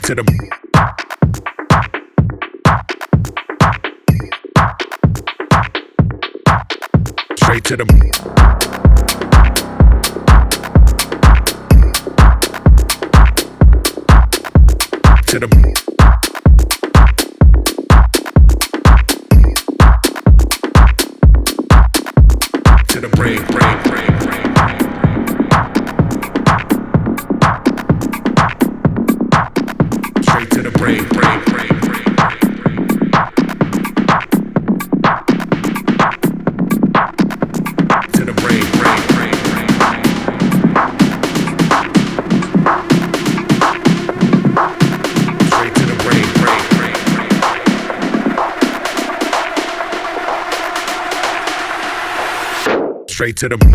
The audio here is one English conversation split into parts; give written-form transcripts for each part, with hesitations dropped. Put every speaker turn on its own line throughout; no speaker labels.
to the straight to the to the to the brain. Straight to the brain. To the brain. Straight to the brain. Straight to the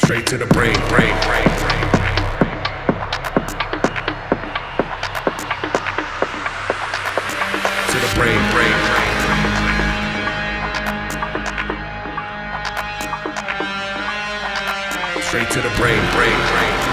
straight to the brain. To the brain. Straight to the brain.